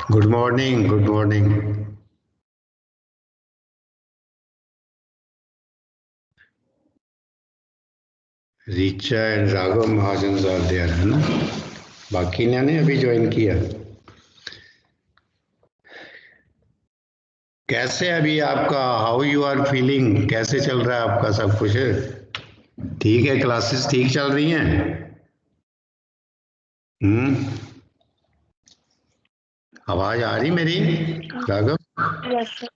Good morning, good morning. Richa and Raghav Mahajan are there, है ना? बाकी ने अभी ज्वाइन किया। कैसे अभी आपका, हाउ यू आर फीलिंग, कैसे चल रहा है आपका सब कुछ? ठीक है, क्लासेस ठीक चल रही हैं? आवाज आ रही मेरी राघव? Yes sir.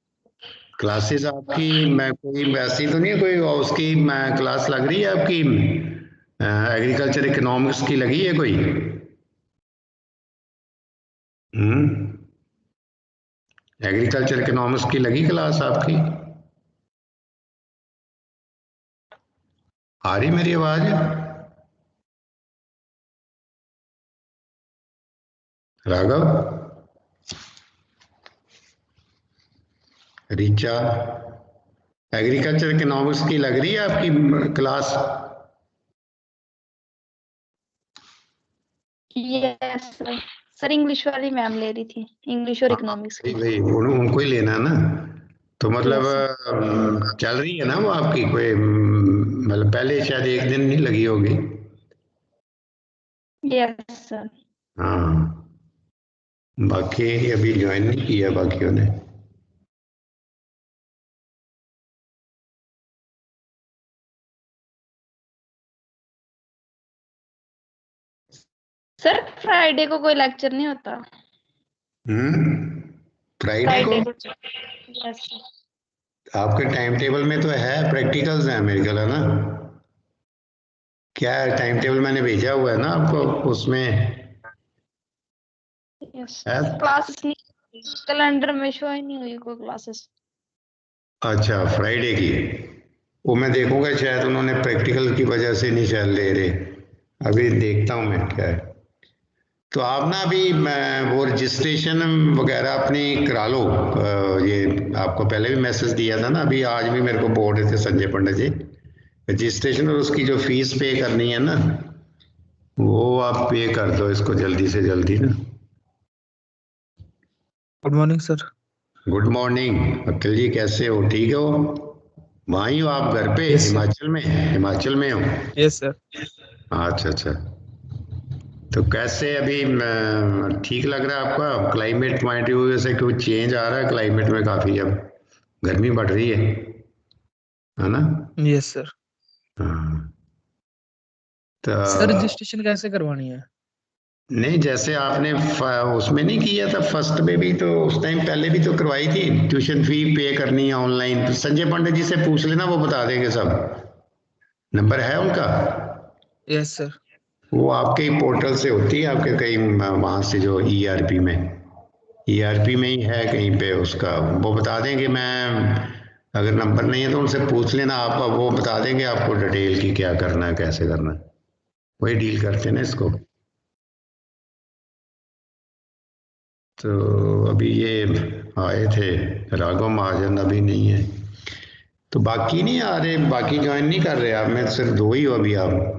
क्लासेस आपकी, मैं कोई वैसी तो नहीं, कोई उसकी क्लास लग रही है आपकी? एग्रीकल्चर इकोनॉमिक्स की लगी है कोई? एग्रीकल्चर इकोनॉमिक्स की लगी क्लास आपकी? आ रही मेरी आवाज? राघव, रीचा, एग्रीकल्चर इकोनॉमिक्स की लग रही है आपकी class? Yes sir. Sir English वाली मैम ले रही थी, इंग्लिश और हाँ, इकोनॉमिक्स की। वही उनको ही लेना है ना। तो मतलब यस सर। चल रही है ना वो आपकी कोई, मतलब पहले शायद एक दिन नहीं लगी होगी। Yes sir. हाँ, बाकी अभी ज्वाइन नहीं किया बाकियों ने। सर फ्राइडे को कोई लेक्चर नहीं होता? फ्राइडे को? को। Yes sir. आपके टाइम टेबल में तो है, प्रैक्टिकल्स हैं मेरे ख्याल, है ना? क्या है टाइम टेबल, मैंने भेजा हुआ है ना आपको, उसमें यस है? क्लासेस नहीं, कैलेंडर में शो ही नहीं हुई कोई क्लासेस। अच्छा, फ्राइडे की। वो मैं देखूंगा, शायद उन्होंने प्रैक्टिकल की वजह से नहीं शायद ले रहे। अभी देखता हूँ मैं क्या है। तो आप ना अभी वो रजिस्ट्रेशन वगैरह अपनी करा लो। ये आपको पहले भी मैसेज दिया था ना, अभी आज भी मेरे को बोल रहे थे संजय पंडित जी। रजिस्ट्रेशन और उसकी जो फीस पे करनी है ना, वो आप पे कर दो इसको जल्दी से जल्दी ना। Good morning sir. Good morning Akhil ji, कैसे हो? ठीक हो? वहीं हो आप घर पे? Yes sir. हिमाचल में? हिमाचल में हो? Yes sir. अच्छा अच्छा। तो कैसे अभी ठीक लग रहा है आपका? क्लाइमेट पॉइंट ऑफ व्यू से कुछ चेंज आ रहा है क्लाइमेट में? काफी अब गर्मी बढ़ रही है ना? Yes sir. हाँ। सर तो रजिस्ट्रेशन कैसे करवानी है? नहीं, जैसे आपने उसमें नहीं किया था फर्स्ट में भी, तो उस टाइम पहले भी तो करवाई थी। ट्यूशन फी पे करनी है ऑनलाइन, तो संजय पंडित जी से पूछ लेना, वो बता देंगे सब। नंबर है उनका? Yes sir. वो आपके ही पोर्टल से होती है, आपके कहीं वहां से जो ईआरपी में, ईआरपी में ही है कहीं पे उसका, वो बता देंगे। मैं अगर नंबर नहीं है तो उनसे पूछ लेना आप, वो बता देंगे आपको डिटेल की क्या करना है कैसे करना है। वही डील करते हैं ना इसको। तो अभी ये आए थे राघव महाजन, अभी नहीं है। तो बाकी नहीं आ रहे, बाकी ज्वाइन नहीं कर रहे आप में? सिर्फ दो ही हो अभी आप?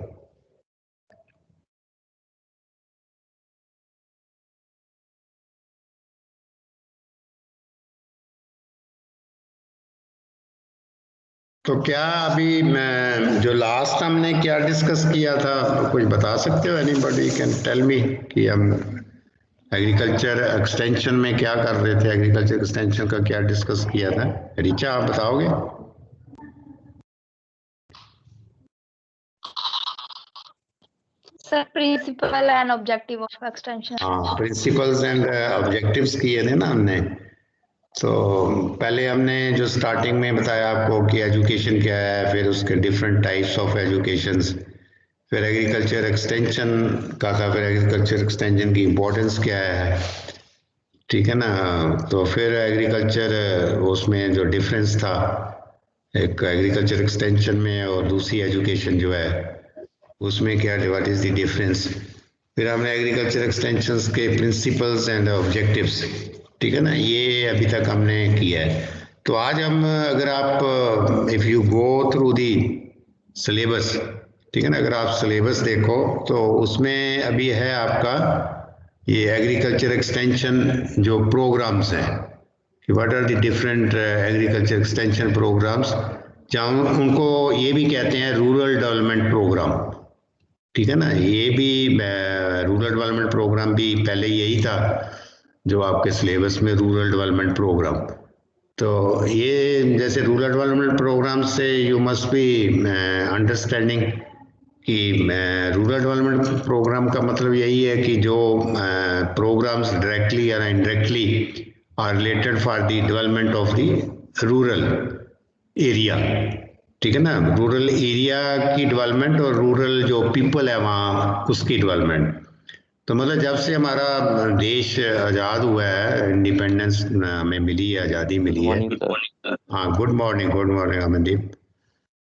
तो क्या अभी मैं जो लास्ट हमने क्या डिस्कस किया था, तो कुछ बता सकते हो? एनीबॉडी कैन टेल मी कि हम एग्रीकल्चर एक्सटेंशन में क्या कर रहे थे? एग्रीकल्चर एक्सटेंशन का क्या डिस्कस किया था? रीचा, आप बताओगे? Sir principle and objective of extension. हाँ, प्रिंसिपल्स एंड ऑब्जेक्टिव्स किए थे ना हमने। तो पहले हमने जो स्टार्टिंग में बताया आपको कि एजुकेशन क्या है, फिर उसके डिफरेंट टाइप्स ऑफ एजुकेशंस, फिर एग्रीकल्चर एक्सटेंशन का था, फिर एग्रीकल्चर एक्सटेंशन की इम्पोर्टेंस क्या है, ठीक है ना? तो फिर एग्रीकल्चर उसमें जो डिफरेंस था एक एग्रीकल्चर एक्सटेंशन में और दूसरी एजुकेशन जो है उसमें, क्या व्हाट इज द डिफरेंस। फिर हमने एग्रीकल्चर एक्सटेंशंस के प्रिंसिपल्स एंड ऑब्जेक्टिव्स, ठीक है ना, ये अभी तक हमने किया है। तो आज हम, अगर आप if you go through the syllabus, ठीक है ना, अगर आप सिलेबस देखो तो उसमें अभी है आपका ये एग्रीकल्चर एक्सटेंशन जो प्रोग्राम्स हैं कि what are the different agriculture extension programs, जहाँ उनको ये भी कहते हैं रूरल डेवलपमेंट प्रोग्राम, ठीक है ना। ये भी रूरल डेवलपमेंट प्रोग्राम भी पहले यही था जो आपके सिलेबस में रूरल डेवलपमेंट प्रोग्राम। तो ये जैसे रूरल डेवलपमेंट प्रोग्राम से यू मस्ट बी अंडरस्टैंडिंग कि रूरल डेवलपमेंट प्रोग्राम का मतलब यही है कि जो प्रोग्राम्स डायरेक्टली या indirectly are related for the development of the rural area, ठीक है ना। रूरल एरिया की डेवलपमेंट और रूरल जो पीपल है वहाँ उसकी डेवलपमेंट। तो मतलब जब से हमारा देश आज़ाद हुआ है, इंडिपेंडेंस हमें मिली है, आज़ादी मिली है। हाँ, गुड मॉर्निंग अमनदीप।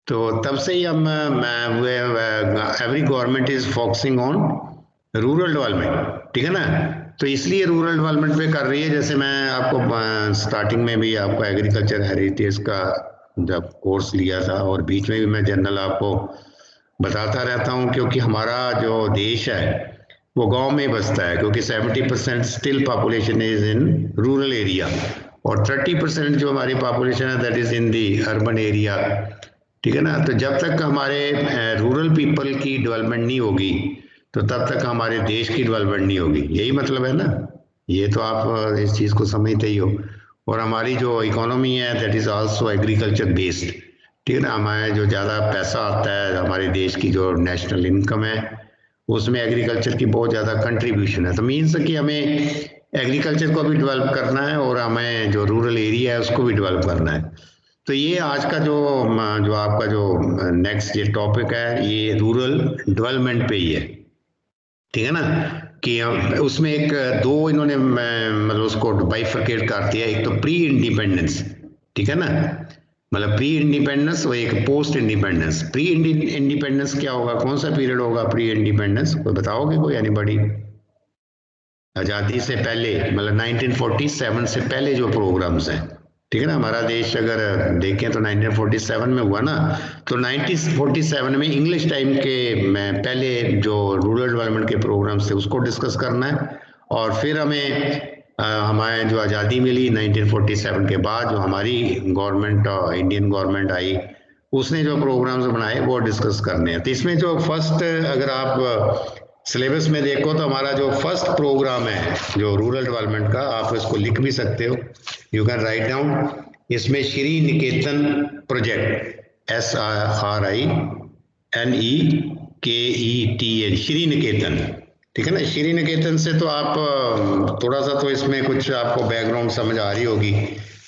तो तब से ही हम every government is focusing on rural development, ठीक है ना। तो इसलिए रूरल डेवलपमेंट पे कर रही है। जैसे मैं आपको स्टार्टिंग में भी आपको एग्रीकल्चर हेरिटेज का जब कोर्स लिया था और बीच में भी मैं जनरल आपको बताता रहता हूँ, क्योंकि हमारा जो देश है वो गांव में बसता है, क्योंकि 70% still population is in rural area और 30% जो हमारी पॉपुलेशन है that is in the urban area, ठीक है ना। तो जब तक हमारे रूरल पीपल की डेवलपमेंट नहीं होगी तो तब तक हमारे देश की डेवलपमेंट नहीं होगी, यही मतलब है ना। ये तो आप इस चीज़ को समझते ही हो। और हमारी जो इकोनॉमी है that is also agriculture based, ठीक है ना। हमारे जो ज़्यादा पैसा आता है हमारे देश की जो नेशनल इनकम है उसमें एग्रीकल्चर की बहुत ज़्यादा कंट्रीब्यूशन है। तो मीन्स कि हमें एग्रीकल्चर को भी डेवलप करना है और हमें जो रूरल एरिया है उसको भी डेवलप करना है। तो ये आज का जो आपका जो नेक्स्ट ये टॉपिक है ये रूरल डेवलपमेंट पे ही है, ठीक है ना। कि उसमें एक दो इन्होंने मतलब उसको बाइफरकेट कर दिया, एक तो प्री इंडिपेंडेंस, ठीक है ना, मतलब प्री इंडिपेंडेंस और एक पोस्ट इंडिपेंडेंस। प्री इंडिपेंडेंस क्या होगा, कौन सा पीरियड होगा प्री इंडिपेंडेंस, कोई बताओगे कोई एनीबॉडी? आज़ादी से पहले मतलब 1947 से पहले जो प्रोग्राम्स हैं, ठीक है ना। हमारा देश अगर देखें तो 1947 में हुआ ना, तो 1947 में इंग्लिश टाइम के पहले जो रूरल डेवलपमेंट के प्रोग्राम्स थे उसको डिस्कस करना है। और फिर हमें हमारे जो आज़ादी मिली 1947 के बाद जो हमारी गवर्नमेंट इंडियन गवर्नमेंट आई उसने जो प्रोग्राम्स बनाए वो डिस्कस करने हैं। तो इसमें जो फर्स्ट अगर आप सिलेबस में देखो तो हमारा जो फर्स्ट प्रोग्राम है जो रूरल डेवलपमेंट का, आप इसको लिख भी सकते हो, यू कैन राइट डाउन। इसमें श्री निकेतन प्रोजेक्ट SRINEKETN श्री निकेतन, ठीक है ना। श्री निकेतन से तो आप थोड़ा सा तो इसमें कुछ आपको बैकग्राउंड समझ आ रही होगी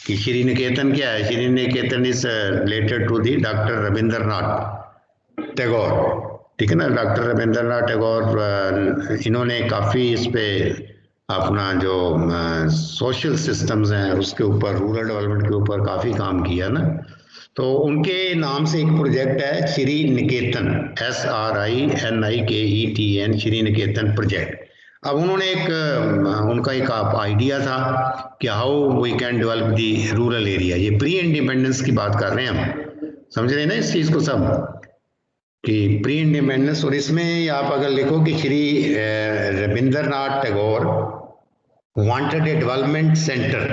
कि श्री निकेतन क्या है। श्री निकेतन is related to the doctor Rabindranath Tagore, ठीक है ना। डॉक्टर रविंद्रनाथ टैगोर इन्होंने काफ़ी इस पे अपना जो सोशल सिस्टम्स हैं उसके ऊपर, रूरल डेवलपमेंट के ऊपर काफ़ी काम किया ना। तो उनके नाम से एक प्रोजेक्ट है श्री निकेतन SRINEKETN श्री निकेतन प्रोजेक्ट। अब उन्होंने उनका एक आइडिया था कि how we can develop the rural area. ये प्री इंडिपेंडेंस की बात कर रहे हैं हम, समझ रहे हैं ना इस चीज़ को सब कि प्री इंडिपेंडेंस। और इसमें आप अगर लिखो कि Shri Rabindranath Tagore wanted a development centre,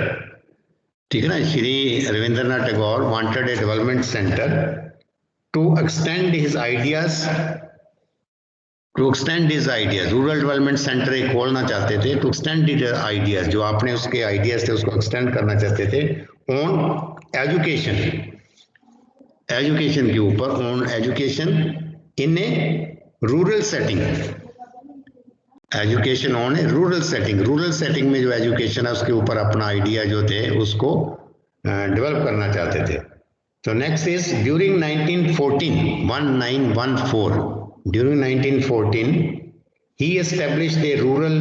ठीक है ना। Shri Rabindranath Tagore wanted a development centre to extend his ideas, rural development centre एक खोलना चाहते थे टू एक्सटेंड हिज आइडियाज, जो आपने उसके आइडियाज थे उसको एक्सटेंड करना चाहते थे ऑन एजुकेशन के ऊपर, on education in A rural setting, education on A rural setting. Rural setting में जो एजुकेशन है उसके ऊपर अपना आइडिया जो थे उसको डेवलप करना चाहते थे। तो next is during 1914 during 1914 he established A rural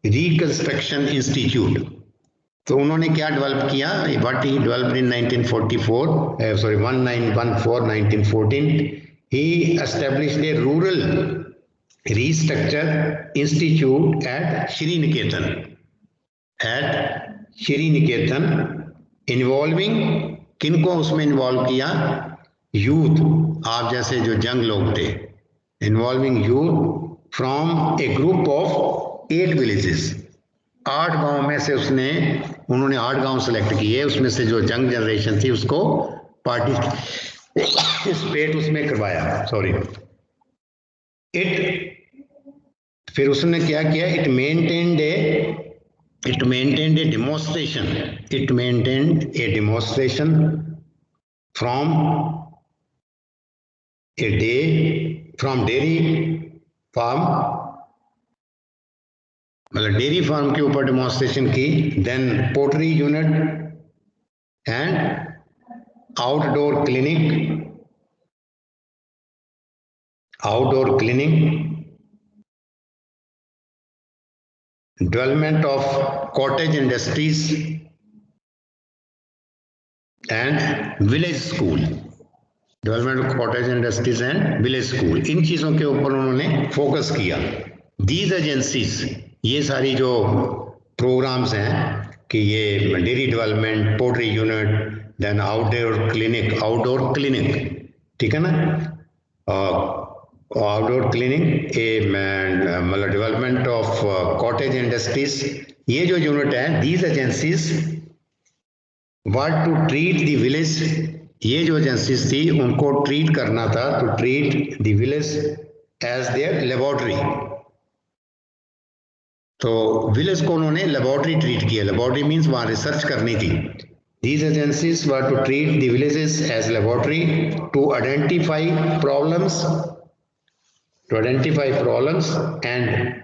reconstruction institute. तो उन्होंने क्या डेवलप किया, what he developed in 1914 he established A rural restructure institute eight Shri Niketan involving, किनको उसमें इन्वॉल्व किया, यूथ, आप जैसे जो यंग लोग थे, involving youth from A group of 8 villages, 8 गांव में से उन्होंने 8 गांव सेलेक्ट किए, उसमें से जो यंग जनरेशन थी उसको पार्टिसिपेट उसमें करवाया। सॉरी, फिर उसने क्या किया, it maintained a demonstration from dairy farm, मतलब डेयरी फार्म के ऊपर डेमोन्स्ट्रेशन की, then poultry unit and outdoor clinic, development of cottage industries and village school, इन चीजों के ऊपर उन्होंने फोकस किया। These agencies, ये सारी जो प्रोग्राम्स हैं कि ये dairy development, poultry unit, then outdoor clinic, ठीक है ना, आउटडोर क्लिनिक, मतलब डेवलपमेंट ऑफ कॉटेज इंडस्ट्रीज, ये जो यूनिट है, these agencies want to treat the village, ये जो एजेंसीज थी उनको ट्रीट करना था, to treat the village as their laboratory. तो विलेज को उन्होंने लेबोरेटरी ट्रीट किया, लेबोरेटरी मीन्स वहां रिसर्च करनी थी। These agencies were to treat the villages as laboratory, to identify problems and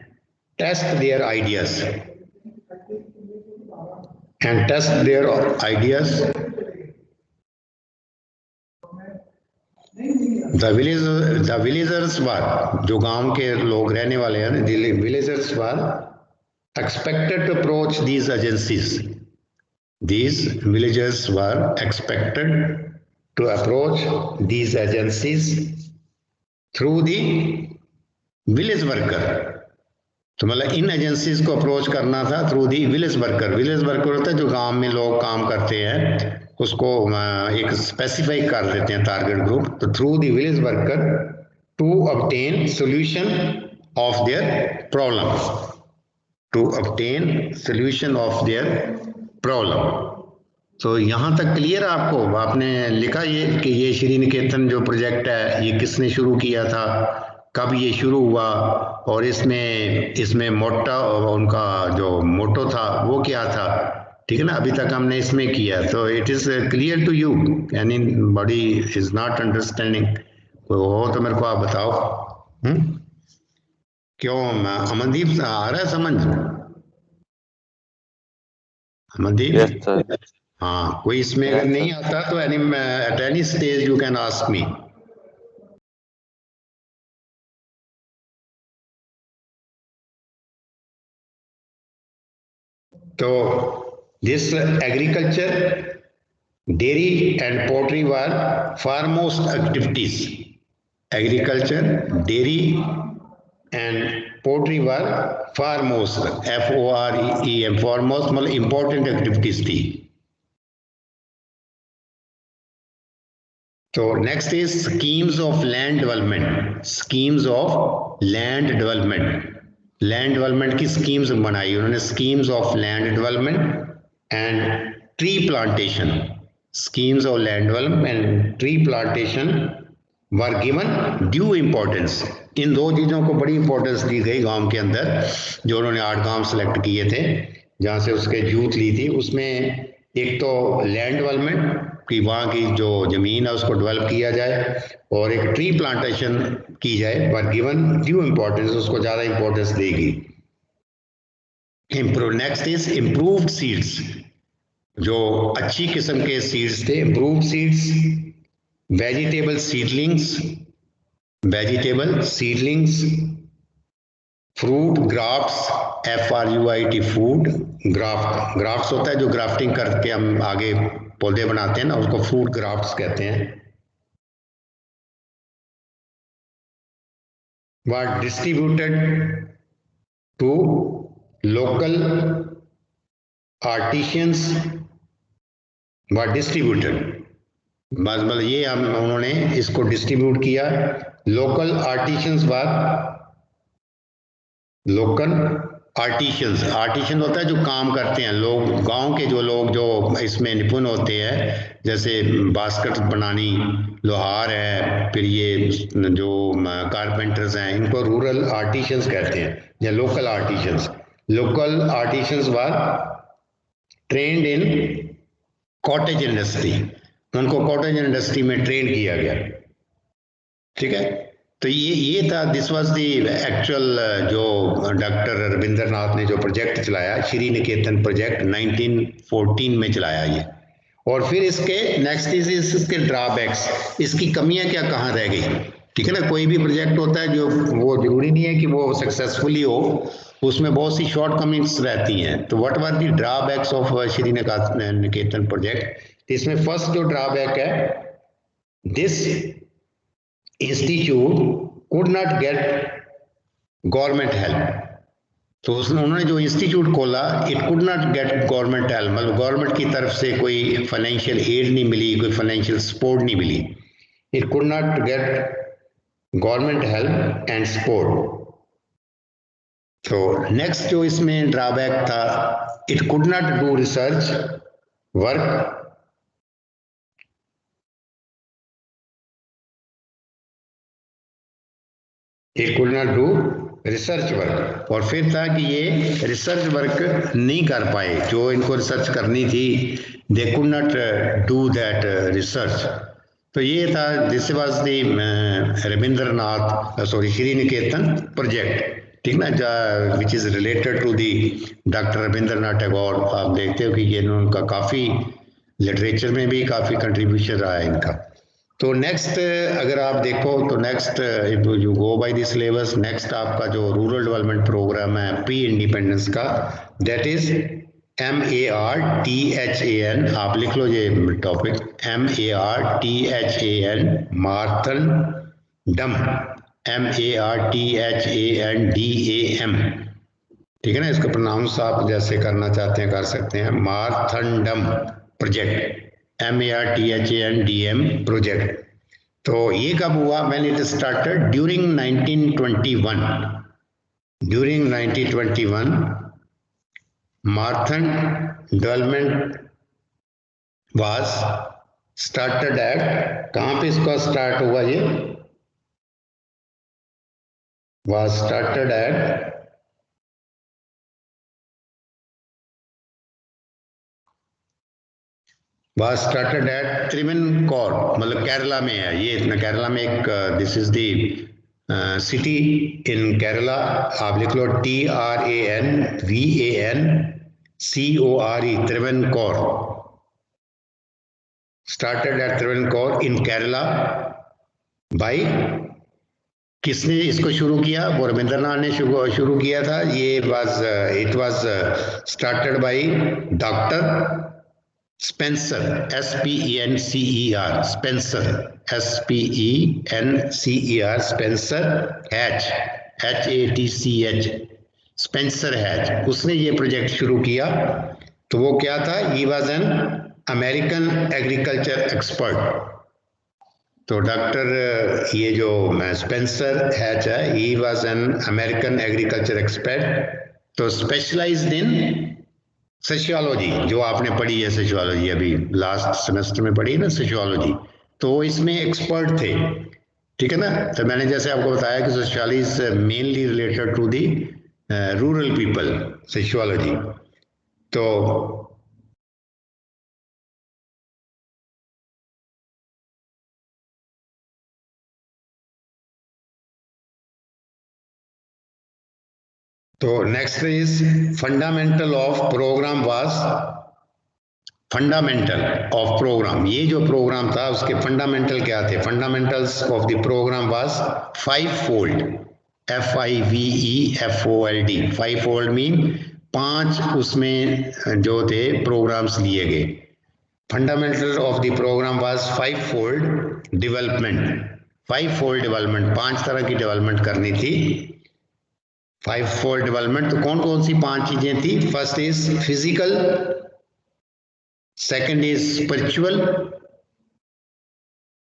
test their ideas. The villagers were, जो गांव के लोग रहने वाले हैं, the villagers were expected to approach these agencies. These villagers were expected to approach these agencies through the village worker. तो मतलब इन agencies को अप्रोच करना था through the village worker. Village worker होता है जो गांव में लोग काम करते हैं, उसको एक स्पेसिफाई कर देते हैं टारगेट ग्रुप। तो through the village worker to obtain solution of their problem, तो यहाँ तक क्लियर आपको? आपने लिखा ये कि ये श्री निकेतन जो प्रोजेक्ट है ये किसने शुरू किया था, कब ये शुरू हुआ, और इसमें मोटा उनका जो मोटो था वो क्या था, ठीक है ना? अभी तक हमने इसमें किया, तो it is clear to you, anybody is not understanding, हो तो मेरे को आप बताओ। क्यों अमनदीप आ रहा है समझ? अमनदीप? Yes, sir. हाँ, कोई इसमें अगर नहीं आता तो at any stage you can ask me. तो this agriculture, dairy and poultry were foremost activities. Agriculture, dairy and poultry were foremost, FOREM, foremost मतलब important activities थी। तो next is schemes of land development, land development की schemes बनाई उन्होंने, schemes of land development and tree plantation, were given due importance. इन दो चीज़ों को बड़ी इंपॉर्टेंस दी गई गांव के अंदर, जो उन्होंने 8 गांव सेलेक्ट किए थे जहां से उसके यूथ ली थी। उसमें एक तो लैंड डेवलपमेंट कि वहाँ की जो जमीन है उसको डेवलप किया जाए, और एक ट्री प्लांटेशन की जाए, पर गिवन ड्यू इम्पोर्टेंस, उसको ज़्यादा इम्पोर्टेंस देगी। नेक्स्ट इज इम्प्रूव्ड सीड्स, जो अच्छी किस्म के सीड्स थे, improved seeds, vegetable seedlings, fruit grafts, FRUIT food grafts होता है जो ग्राफ्टिंग करके हम आगे पौधे बनाते हैं ना, उसको फ्रूट ग्राफ्ट्स कहते हैं। Were distributed to local artisans, मतलब ये उन्होंने इसको डिस्ट्रीब्यूट किया। Local artisans were local artisan होता है जो काम करते हैं लोग, गांव के जो लोग जो इसमें निपुण होते हैं, जैसे बास्केट बनानी, लोहार है, फिर ये जो कारपेंटर्स हैं, इनको रूरल आर्टिशंस कहते हैं या लोकल आर्टिशंस। लोकल आर्टिशंस वर ट्रेंड इन कॉटेज इंडस्ट्री, उनको कॉटेज इंडस्ट्री में ट्रेन किया गया। ठीक है, तो ये था, दिस वाज द एक्चुअल जो डॉक्टर रविंद्रनाथ ने जो प्रोजेक्ट चलाया, श्री निकेतन प्रोजेक्ट 1914 में चलाया ये। और फिर इसके नेक्स्ट इज इसके ड्रॉबैक्स, इसकी कमियां क्या कहाँ रह गई। ठीक है ना, कोई भी प्रोजेक्ट होता है जो वो जरूरी नहीं है कि वो सक्सेसफुली हो, उसमें बहुत सी शॉर्ट कमिंग्स रहती हैं। तो what were the drawbacks of Shri Niketan project. इसमें फर्स्ट जो ड्रॉबैक है, this institute could not get government help. तो उन्होंने जो इंस्टीट्यूट खोला, it could not get government help, मतलब गवर्नमेंट की तरफ से कोई फाइनेंशियल एड नहीं मिली, कोई फाइनेंशियल सपोर्ट नहीं मिली। It could not get government help and support. तो नेक्स्ट जो इसमें ड्रॉबैक था, it could not do research work, it could not do research work. और फिर था कि ये रिसर्च वर्क नहीं कर पाए, जो इनको रिसर्च करनी थी, they could not do that research. तो ये था, this was the Rabindranath Shri Niketan project. ठीक ना, which is related to the doctor Rabindranath Tagore. आप देखते हो कि ये उनका काफ़ी लिटरेचर में भी काफ़ी कंट्रीब्यूशन रहा है इनका। तो नेक्स्ट अगर आप देखो तो next you go by this syllabus, next आपका जो रूरल डेवलपमेंट प्रोग्राम है प्री इंडिपेंडेंस का, दैट इज MARTHAN। आप लिख लो ये टॉपिक, MARTHAN, मार्थनडम, MARTHANDAM। ठीक है ना, इसका प्रोनाउंस आप जैसे करना चाहते हैं कर सकते हैं, मार्थनडम प्रोजेक्ट, MARTHANDM प्रोजेक्ट। तो ये कब हुआ, when it started during 1921। During 1921 Marthandam development was started at, कहाँ पे इसका स्टार्ट हुआ, ये was started at was started at Travancore, मतलब केरला में है ये। इतना केरला में एक, this is the city in Kerala. आप लिख लो TRANVANCORE, Travancore। Started at Travancore in Kerala by, किसने इसको शुरू किया, वो रविंद्रनाथ ने शुरू किया था। ये it was started by doctor Spencer, SPENCER, Spencer, SPENCER, Spencer hatch, HATCH, Spencer hatch. उसने ये प्रोजेक्ट शुरू किया। तो वो क्या था, he was an American agriculture expert. तो डॉक्टर ये जो स्पेंसर हैच है, he was an American agriculture expert. तो स्पेशलाइज्ड इन सोशियोलॉजी, जो आपने पढ़ी है सोशियोलॉजी, अभी लास्ट सेमेस्टर में पढ़ी है ना सोशियोलॉजी, तो वो इसमें एक्सपर्ट थे। ठीक है ना, तो मैंने जैसे आपको बताया कि sociology is mainly related to the rural people, sociology. तो next is fundamental of programme was, fundamental of programme, ये जो प्रोग्राम था उसके फंडामेंटल क्या थे, fundamentals of the programme was 5-fold, FIVEFOLD, 5-fold mean 5 उसमें जो थे प्रोग्राम्स लिए गए। Fundamental of the programme was 5-fold development, 5-fold development, 5 तरह की डेवलपमेंट करनी थी। 5-fold डेवलपमेंट, तो कौन कौन सी 5 चीजें थी, first is physical, second is spiritual,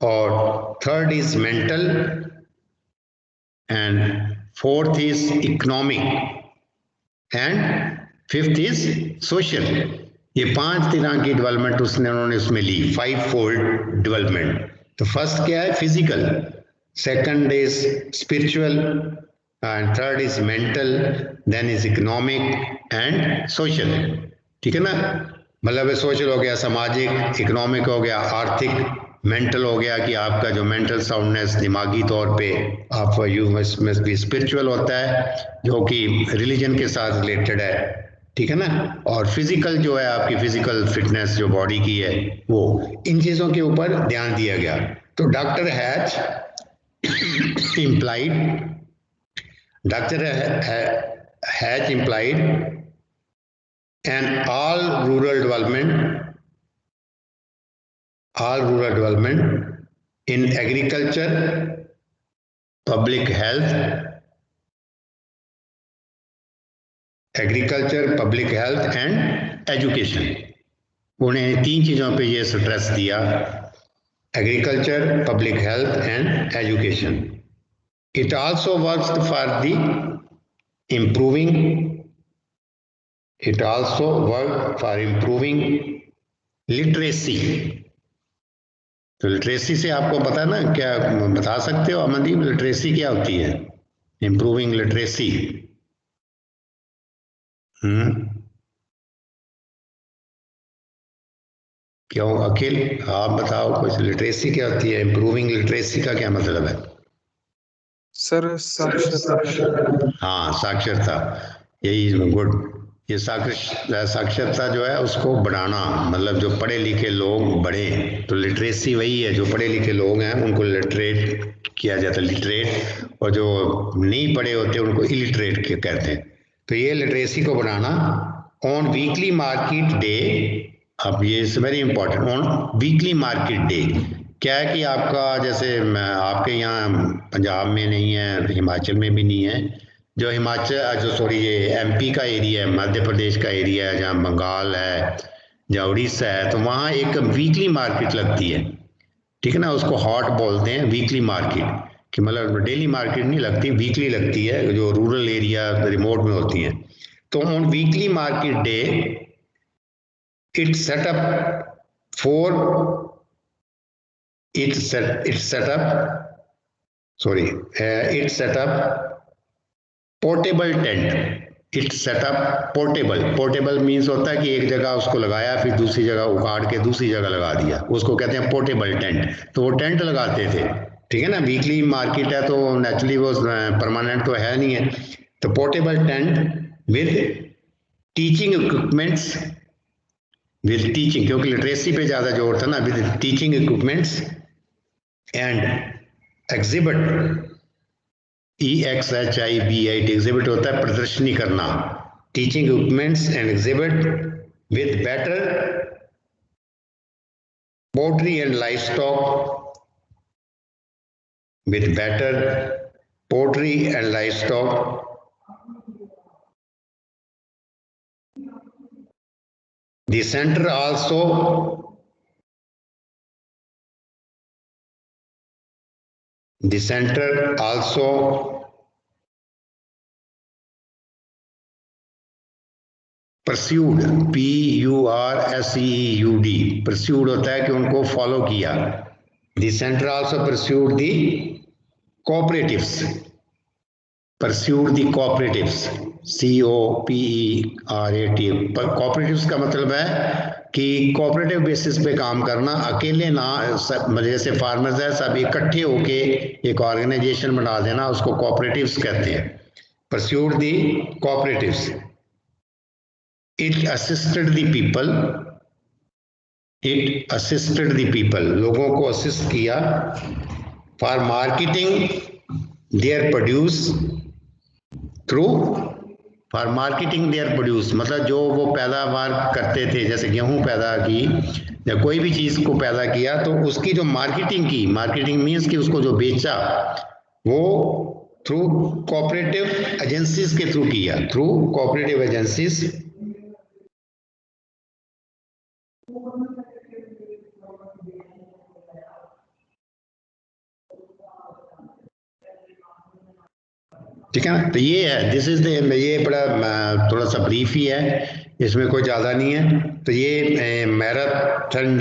और third is mental, and fourth is economic, and fifth is social. ये 5 तरह की डेवलपमेंट उन्होंने उसमें ली, 5 फोल्ड डेवलपमेंट। तो फर्स्ट क्या है? Physical, second is spiritual, and third is mental, then is economic and social. ठीक है ना? मतलब सोशल हो गया सामाजिक, इकोनॉमिक हो गया आर्थिक, मेंटल हो गया कि आपका जो मेंटल साउंडनेस दिमागी तौर पे आप यू मस्ट बी स्पिरिचुअल होता है जो कि रिलीजन के साथ रिलेटेड है। ठीक है ना? और फिजिकल जो है आपकी फिजिकल फिटनेस जो बॉडी की है वो, इन चीजों के ऊपर ध्यान दिया गया। तो doctor hatch implied an all rural development in agriculture, public health and education। उन्हें 3 चीजों पे ये स्ट्रेस दिया, agriculture, public health and education. It also works for the improving literacy. तो लिटरेसी से आपको पता है ना, क्या बता सकते हो अमनदीप, लिटरेसी क्या होती है? Improving literacy. क्यों अखिल, आप बताओ कुछ, लिटरेसी क्या होती है? इम्प्रूविंग लिटरेसी का क्या मतलब है? सर साक्षरता। हाँ, साक्षरता, यही गुड। ये साक्षरता जो है उसको बढ़ाना, मतलब जो पढ़े लिखे लोग बढ़े। तो लिटरेसी वही है, जो पढ़े लिखे लोग हैं उनको लिटरेट किया जाता है, लिटरेट, और जो नहीं पढ़े होते उनको इलिटरेट कहते हैं। तो ये लिटरेसी को बढ़ाना ऑन वीकली मार्केट डे। अब ये is very important, on weekly market day. क्या है कि आपका जैसे आपके यहाँ पंजाब में नहीं है, हिमाचल में भी नहीं है, जो ये एमपी का एरिया है, मध्य प्रदेश का एरिया है, जहाँ बंगाल है, जहाँ उड़ीसा है, तो वहाँ एक वीकली मार्केट लगती है। ठीक है ना? उसको हॉट बोलते हैं, वीकली मार्केट, कि मतलब डेली मार्केट नहीं लगती, वीकली लगती है, जो रूरल एरिया रिमोट में होती है। तो on weekly market day it set up portable tent. It setup portable means होता है कि एक जगह उसको लगाया फिर दूसरी जगह उखाड़ के दूसरी जगह लगा दिया, उसको कहते हैं पोर्टेबल टेंट। तो वो टेंट लगाते थे। ठीक है ना? वीकली मार्केट है तो नेचुरली वो परमानेंट तो है नहीं है। तो portable tent with teaching equipments, क्योंकि लिटरेसी पे ज्यादा जोर था ना, with teaching equipments and exhibit, EXHIBIT, exhibit होता है प्रदर्शनी करना। Teaching equipments and exhibit with better poultry and livestock, The center also pursued, PURSEUD, pursued होता है कि उनको फॉलो किया। The center also pursued the cooperatives, cooperatives का मतलब है कि कोऑपरेटिव बेसिस पे काम करना, अकेले ना, सब जैसे फार्मर्स है सब इकट्ठे होके एक ऑर्गेनाइजेशन बना देना, उसको कोऑपरेटिव्स कहते हैं। Pursued the cooperatives, it assisted the people, लोगों को असिस्ट किया, फॉर मार्केटिंग देयर प्रोड्यूस मतलब जो वो पैदावार करते थे, जैसे गेहूं पैदा की या कोई भी चीज को पैदा किया तो उसकी जो मार्केटिंग मीन्स कि उसको जो बेचा वो थ्रू कोऑपरेटिव एजेंसीज के थ्रू किया, थ्रू कोऑपरेटिव एजेंसीज। ठीक है ना। तो ये है, दिस इज द, ये बड़ा थोड़ा सा ब्रीफ ही है, इसमें कोई ज़्यादा नहीं है। तो ये मैराथन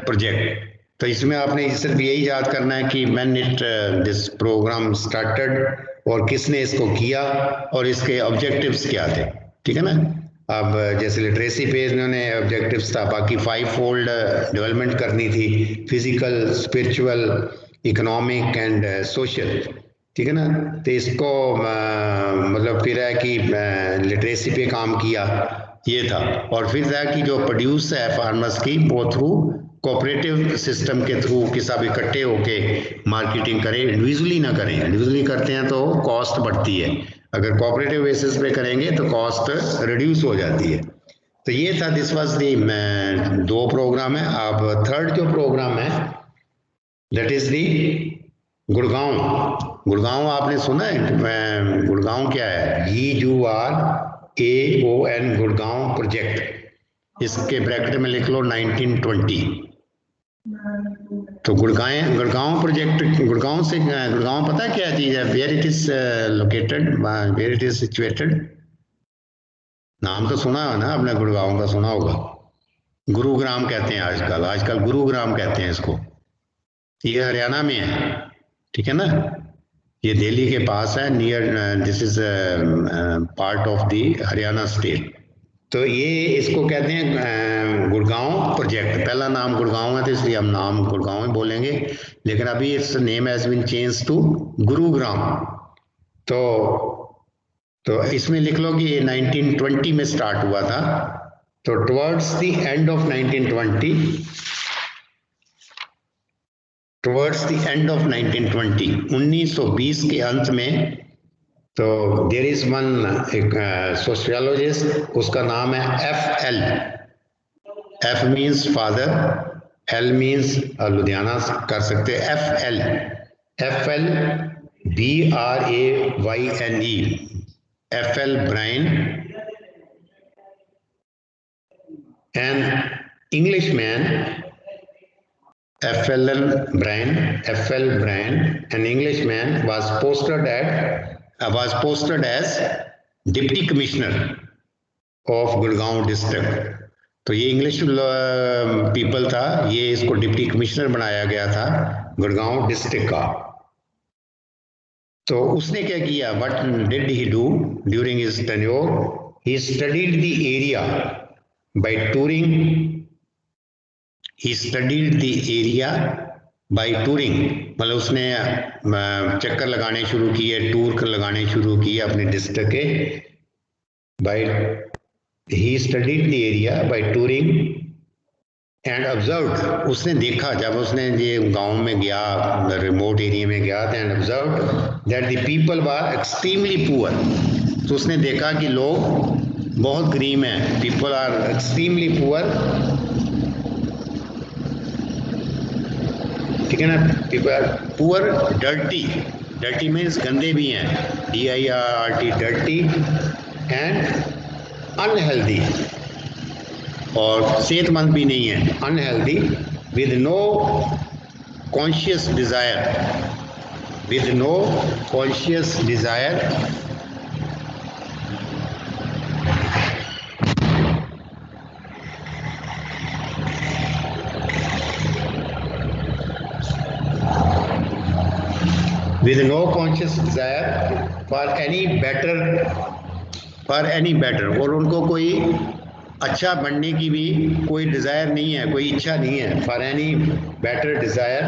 प्रोजेक्ट, तो इसमें आपने सिर्फ यही याद करना है कि मैन इट दिस प्रोग्राम स्टार्टेड, और किसने इसको किया और इसके ऑब्जेक्टिव्स क्या थे। ठीक है ना। अब जैसे लिटरेसी पे इन्होंने ऑब्जेक्टिव्स था, बाकी 5 फोल्ड डेवलपमेंट करनी थी, physical, spiritual, economic and social. ठीक है ना। तो इसको मतलब फिर है कि लिटरेसी पे काम किया, ये था। और फिर है कि जो प्रोड्यूस है फार्मर्स की, वो थ्रू कोऑपरेटिव सिस्टम के थ्रू कि सब इकट्ठे होके मार्केटिंग करें, इंडिविजुअली ना करें। इंडिविजुअली करते हैं तो कॉस्ट बढ़ती है, अगर कोऑपरेटिव बेसिस पे करेंगे तो कॉस्ट रिड्यूस हो जाती है। तो ये था, दिस वाज दी 2 प्रोग्राम है। अब थर्ड जो प्रोग्राम है दैट इज दी गुड़गांव। गुड़गांव आपने सुना है? गुड़गांव क्या है? GURAON, Gurgaon project. इसके ब्रैकेट में लिख लो 1920। तो गुड़गांव प्रोजेक्ट, गुड़गांव से, गुड़गांव पता क्या चीज है? Where it is located, where it is situated. नाम तो सुना है ना आपने, गुड़गांव का सुना होगा। गुरुग्राम कहते हैं आजकल, आजकल गुरुग्राम कहते हैं इसको। ये हरियाणा में है, ठीक है ना। ये दिल्ली के पास है, near, this is part of the Haryana state. तो ये इसको कहते हैं गुड़गांव प्रोजेक्ट। पहला नाम गुड़गांव है तो इसलिए हम नाम गुड़गांव ही बोलेंगे, लेकिन अभी its name has been change to Gurugram. तो इसमें लिख लो कि ये 1920 में स्टार्ट हुआ था। तो towards the end of 1920, towards the end of 1920, 1920 के अंत में, तो देयर इज वन एक सोशियोलॉजिस्ट, उसका नाम है FL। F means father, L means Ludhiana कर सकते हैं, FL BRAYNE, FL Bryan, an Englishman, FL Bryan, an Englishman was posted as deputy commissioner of Gurgaon district. तो ये इंग्लिश पीपल था, ये इसको डिप्टी कमिश्नर बनाया गया था गुड़गांव डिस्ट्रिक्ट का। तो उसने क्या किया? What did he do during his tenure? He studied the area bye touring, he studied the area by touring, मतलब उसने चक्कर लगाने शुरू किए, टूर लगाने शुरू किए अपने डिस्ट्रिक्ट के। By he studied the area by touring and observed, उसने देखा, जब उसने ये गांव में गया, रिमोट एरिया में गया, and observed that the people were extremely poor. तो उसने देखा कि लोग बहुत गरीब हैं, पीपल आर एक्सट्रीमली पुअर। ठीक है ना। People are poor, dirty means गंदे भी हैं, DIRT, डर्टी, एंड अनहेल्दी, और सेहतमंद भी नहीं है, unhealthy, with no conscious desire, with no conscious desire for any better, और उनको कोई अच्छा बनने की भी कोई डिज़ायर नहीं है, कोई इच्छा नहीं है। for any better desire,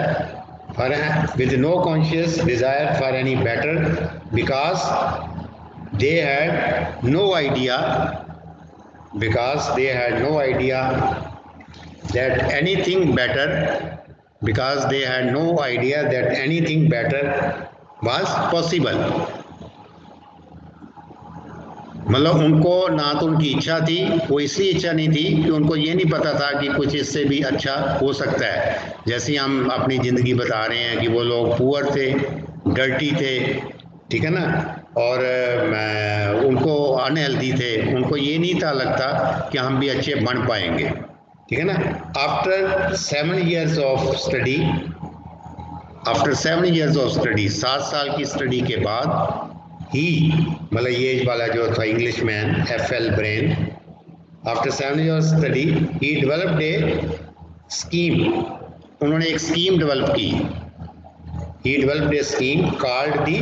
with no conscious desire for any better, because they had no idea that anything better was possible। मतलब उनको ना तो उनकी इच्छा थी, वो इसलिए इच्छा नहीं थी कि उनको ये नहीं पता था कि कुछ इससे भी अच्छा हो सकता है। जैसे हम अपनी ज़िंदगी बता रहे हैं कि वो लोग पुअर थे, डर्टी थे, ठीक है ना, और उनको अनहेल्दी थे, उनको ये नहीं था लगता कि हम भी अच्छे बन पाएंगे, ठीक है ना। आफ्टर 7 years ऑफ स्टडी, 7 साल की स्टडी के बाद, ही मतलब ये वाला जो था English man FL Brayne, after 7 years study he developed a scheme, उन्होंने एक स्कीम डेवलप की, he developed a scheme called the,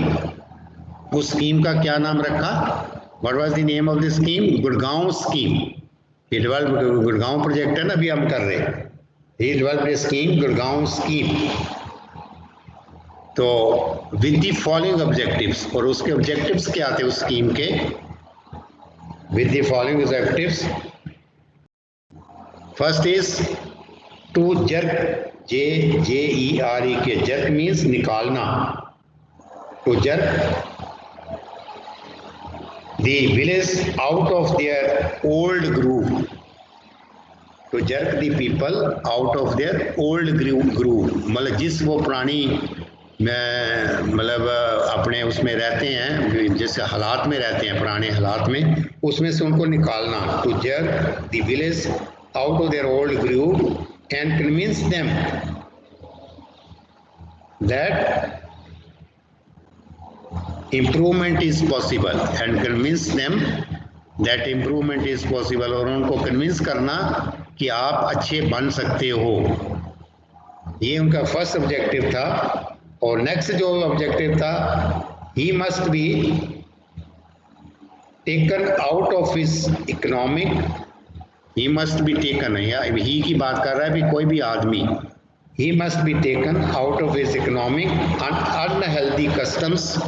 उस स्कीम का क्या नाम रखा, what was the name of the scheme, Gurgaon scheme, he developed, Gurgaon project है ना अभी हम कर रहे हैं, he developed a scheme Gurgaon scheme. तो विद द फॉलोइंग ऑब्जेक्टिव्स, और उसके ऑब्जेक्टिव्स क्या थे उस स्कीम के, with the following objectives, first is to jerk, JERE के, जर्क मीन्स निकालना, to jerk the village out of their old groove, to jerk the people out of their old groove, मतलब जिस वो पुरानी मतलब अपने उसमें रहते हैं, जिस हालात में रहते हैं पुराने हालात में, उसमें से उनको निकालना, to jerk the village out of their old groove and convince them that improvement is possible, and convince them that improvement is possible, और उनको कन्विंस करना कि आप अच्छे बन सकते हो, ये उनका फर्स्ट ऑब्जेक्टिव था। और नेक्स्ट जो ऑब्जेक्टिव था, he must be taken out of his economic, he must be taken, या ही की बात कर रहा है भी कोई भी आदमी, he must be taken out of his economic unhealthy customs,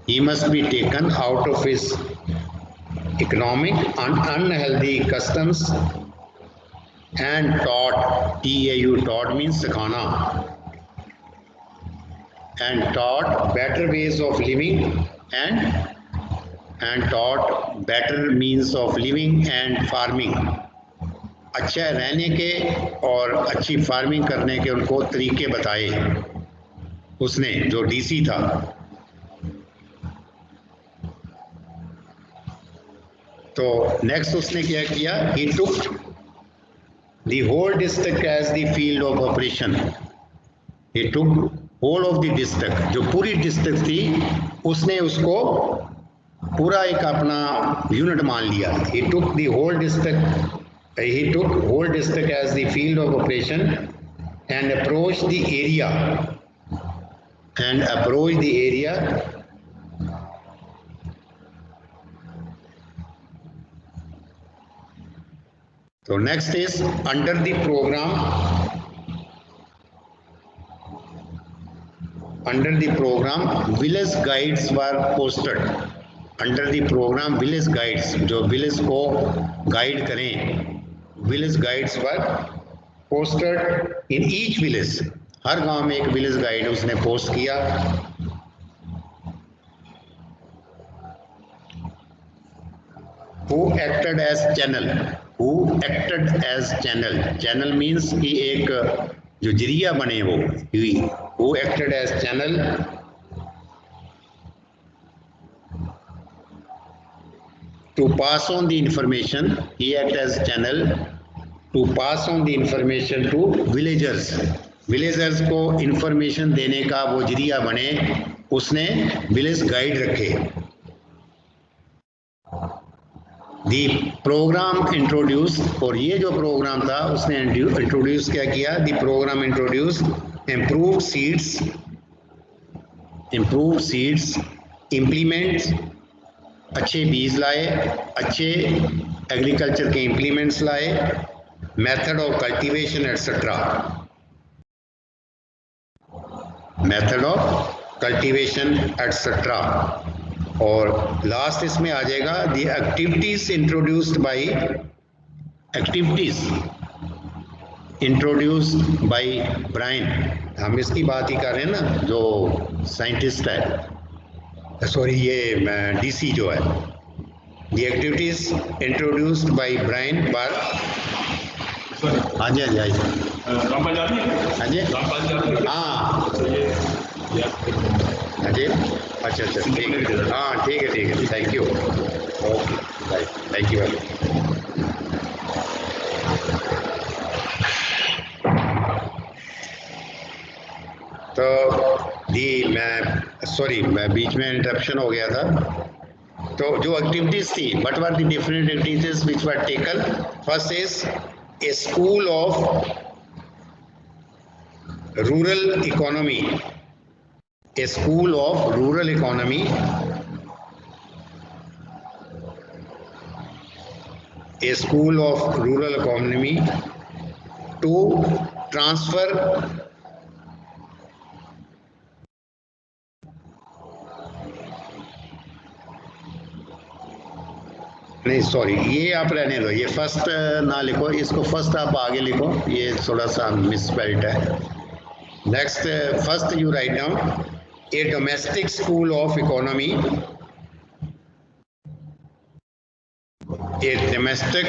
he must be taken out of his economic and unhealthy customs and taught, TAU, taught means sikhana, and taught better ways of living and taught better means of living and farming, अच्छा रहने के और अच्छी farming करने के उनको तरीके बताए उसने, जो DC था। तो नेक्स्ट उसने क्या किया, he took the whole district as the field of operation, he took whole of the district, जो पूरी डिस्ट्रिक्ट थी उसने उसको पूरा एक अपना यूनिट मान लिया, he took the whole district as the field of operation and approached the area So next is under the program village guides were posted, under the program village guides, जो village को guide करें, village guides were posted in each village, हर गांव में एक village guide उसने post किया। who acted as channel means कि एक जो जरिया बने वो, who acted as channel to pass on the information, he acted as channel to pass on the information to villagers को information देने का वो जरिया बने, उसने village guide रखे। The program introduced, और ये जो प्रोग्राम था उसने इंट्रोड्यूस क्या किया, the program introduced improved seeds, implements, अच्छे बीज लाए, अच्छे एग्रीकल्चर के इम्प्लीमेंट्स लाए, मेथड ऑफ कल्टीवेशन एटसेट्रा, और लास्ट इसमें आ जाएगा the activities introduced by Brayne, हम इसकी बात ही कर रहे हैं ना, जो साइंटिस्ट है, सॉरी ये DC जो है, the activities introduced by Brayne बार, हाँ जी हाँ जी हाँ जी, अच्छा ठीक है, हाँ ठीक है, thank you, okay bye, thank you. तो दी मैं सॉरी मैं बीच में इंटरप्शन हो गया था। तो जो एक्टिविटीज थी, what were the different activities which were taken? First is a school of rural economy, a school of rural economy, a school of rural economy to transfer नहीं सॉरी ये आप रहने दो, ये फर्स्ट ना लिखो, इसको फर्स्ट आप आगे लिखो, ये थोड़ा सा मिसस्पेल्ड है। Next first you write down A domestic school of economy, a domestic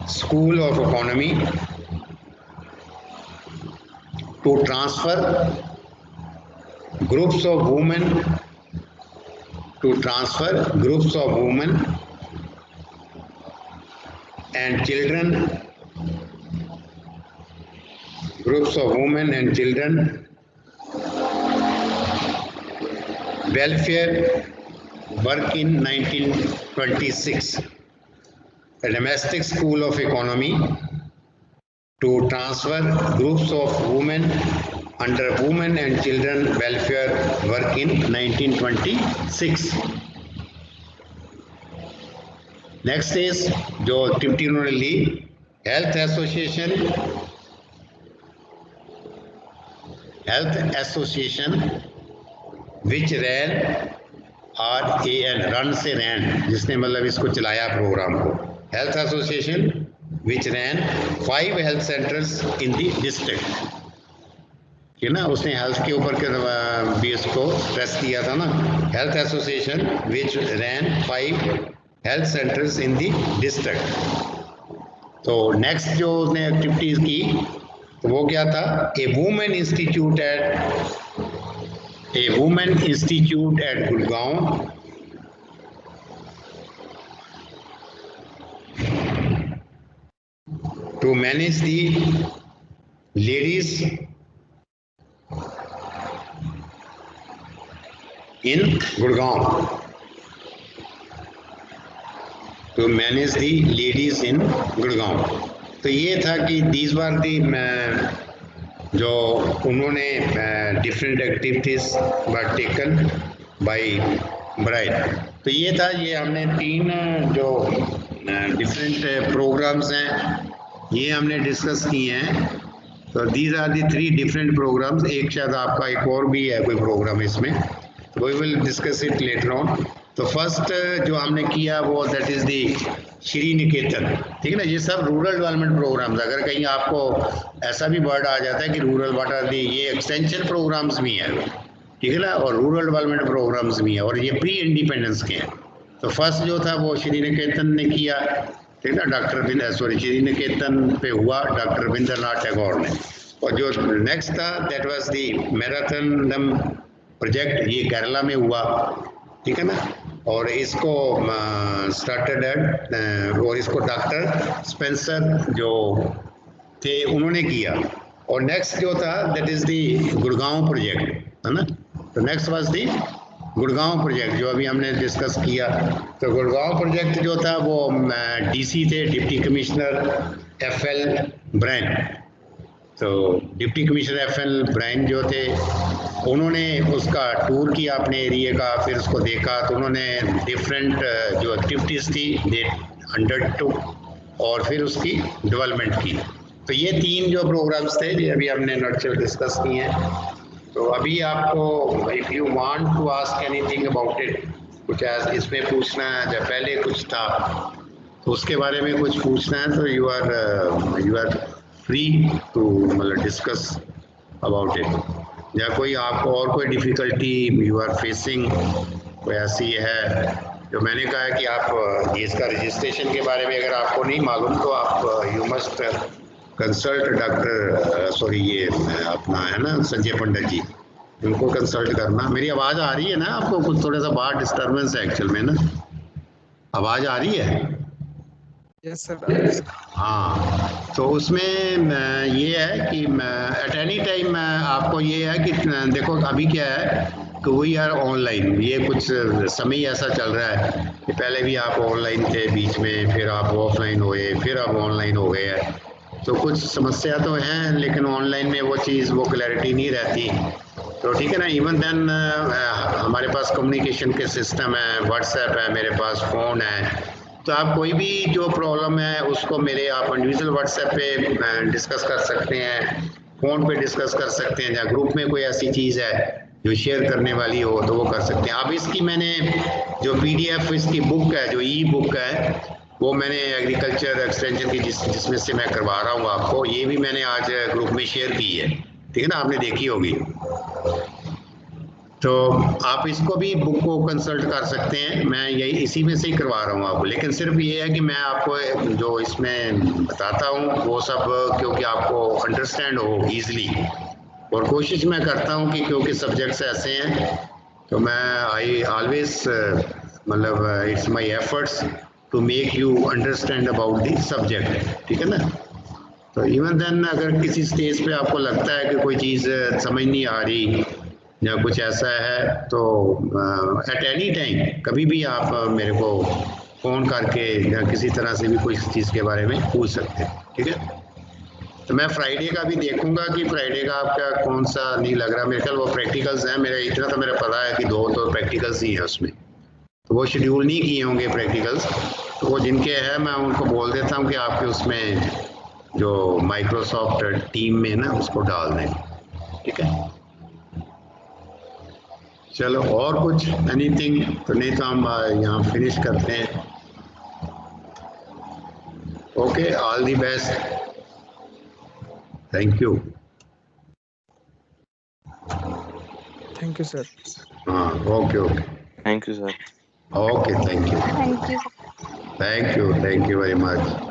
school of economy to transfer groups of women, and children, welfare work in 1926. A domestic school of economy to transfer groups of women under women and children welfare work in 1926. Next is जो activity उन्होंने ली, health association which ran RAN, run से ran, जिसने मतलब इसको चलाया program को, health association which ran 5 health centres in the district, ठीक ना, उसने हेल्थ के ऊपर भी इसको स्ट्रेस दिया था ना, health association which ran 5 health centres in the district. तो नेक्स्ट जो उसने एक्टिविटीज की तो वो क्या था, a women institute at Gurgaon to manage the ladies in Gurgaon, तो ये था कि these were the जो उन्होंने different activities were taken by bride. तो ये था, ये हमने 3 जो डिफरेंट प्रोग्राम्स हैं ये हमने डिस्कस किए हैं। तो these are the 3 different programs, एक शायद आपका एक और भी है कोई प्रोग्राम इसमें, तो we will discuss it later on. तो फर्स्ट जो हमने किया वो that is the Shri Niketan, ठीक है ना, ये सब रूरल डेवलपमेंट प्रोग्राम्स। अगर कहीं आपको ऐसा भी वर्ड आ जाता है कि रूरल वाट आर दी, ये एक्सटेंशन प्रोग्राम्स भी हैं, ठीक है ना, और रूरल डेवलपमेंट प्रोग्राम्स भी हैं, और ये प्री इंडिपेंडेंस के हैं। तो फर्स्ट जो था वो श्री निकेतन ने किया, ठीक है ना, श्री निकेतन पे हुआ डॉक्टर रविंद्रनाथ टैगोर ने। और जो नेक्स्ट था that was the marathon project, ये केरला में हुआ, ठीक है ना, और इसको स्टार्टेड और इसको डॉक्टर स्पेंसर जो थे उन्होंने किया। और नेक्स्ट जो था that is the Gurgaon project, है ना। तो next was the Gurgaon project जो अभी हमने डिस्कस किया। तो गुड़गांव प्रोजेक्ट जो था वो DC थे, डिप्टी कमिश्नर FL ब्रायन। तो डिप्टी कमिश्नर FL ब्रायन जो थे उन्होंने उसका टूर किया अपने एरिया का, फिर उसको देखा, तो उन्होंने डिफरेंट जो एक्टिविटीज़ थी दे अंडरटुक और फिर उसकी डेवलपमेंट की। तो ये 3 जो प्रोग्राम्स थे ये अभी हमने नॉर्चर डिस्कस किए हैं। तो अभी आपको if you want to ask anything about it, कुछ इसमें पूछना है, जब पहले कुछ था तो उसके बारे में कुछ पूछना है तो यू आर फ्री टू मतलब डिस्कस अबाउट इट, या कोई आपको और कोई डिफ़िकल्टी यू आर फेसिंग कोई ऐसी है। जो मैंने कहा है कि आप इसका रजिस्ट्रेशन के बारे में अगर आपको नहीं मालूम तो आप यू मस्ट कंसल्ट डॉक्टर ये अपना है ना संजय पंडित जी, उनको कंसल्ट करना। मेरी आवाज़ आ रही है ना आपको? कुछ थोड़ा सा बाहर डिस्टर्बेंस है एक्चुअल में ना, आवाज़ आ रही है? Yes sir. हाँ, तो उसमें ये है कि एट एनी टाइम आपको ये है कि देखो अभी क्या है वी आर ऑनलाइन। ये कुछ समय ऐसा चल रहा है कि पहले भी आप ऑनलाइन थे बीच में, फिर आप ऑफलाइन हुए, फिर आप ऑनलाइन हो गए हैं। तो कुछ समस्या तो हैं, लेकिन ऑनलाइन में वो चीज़, वो क्लैरिटी नहीं रहती। तो ठीक है ना। इवन देन हमारे पास कम्युनिकेशन के सिस्टम है, व्हाट्सएप है, मेरे पास फ़ोन है। तो आप कोई भी जो प्रॉब्लम है उसको मेरे आप इंडिविजुअल व्हाट्सएप पे डिस्कस कर सकते हैं, फ़ोन पे डिस्कस कर सकते हैं, या ग्रुप में कोई ऐसी चीज़ है जो शेयर करने वाली हो तो वो कर सकते हैं। अब इसकी मैंने जो PDF इसकी बुक है, जो ई-बुक है, वो मैंने एग्रीकल्चर एक्सटेंशन की जिसमें से मैं करवा रहा हूँ आपको, ये भी मैंने आज ग्रुप में शेयर की है। ठीक है ना, आपने देखी होगी। तो आप इसको भी बुक को कंसल्ट कर सकते हैं, मैं यही इसी में से ही करवा रहा हूँ आपको। लेकिन सिर्फ ये है कि मैं आपको जो इसमें बताता हूँ वो सब क्योंकि आपको अंडरस्टैंड हो ईजिली, और कोशिश मैं करता हूँ कि क्योंकि सब्जेक्ट्स ऐसे हैं तो मैं आई ऑलवेज मतलब it's my efforts to make you understand about the subject. ठीक है ना। तो इवन देन अगर किसी स्टेज पे आपको लगता है कि कोई चीज़ समझ नहीं आ रही या कुछ ऐसा है, तो एट एनी टाइम कभी भी आप मेरे को फ़ोन करके या किसी तरह से भी कोई चीज़ के बारे में पूछ सकते हैं। ठीक है। तो मैं फ्राइडे का भी देखूंगा कि फ्राइडे का आपका कौन सा नहीं लग रहा। मेरे ख्याल वो प्रैक्टिकल्स हैं, मेरा इतना तो मेरा पता है कि 2 तो प्रैक्टिकल्स ही हैं उसमें, तो वो शेड्यूल नहीं किए होंगे प्रैक्टिकल्स। तो वो जिनके हैं मैं उनको बोल देता हूँ कि आपके उसमें जो माइक्रोसॉफ्ट टीम में ना उसको डाल दें। ठीक है। चलो और कुछ एनीथिंग तो नहीं, तो हम यहाँ फिनिश करते हैं। Okay, all the best, thank you. Thank you, sir. हाँ, okay okay Thank you, sir. Okay, thank you Thank you. Thank you very much.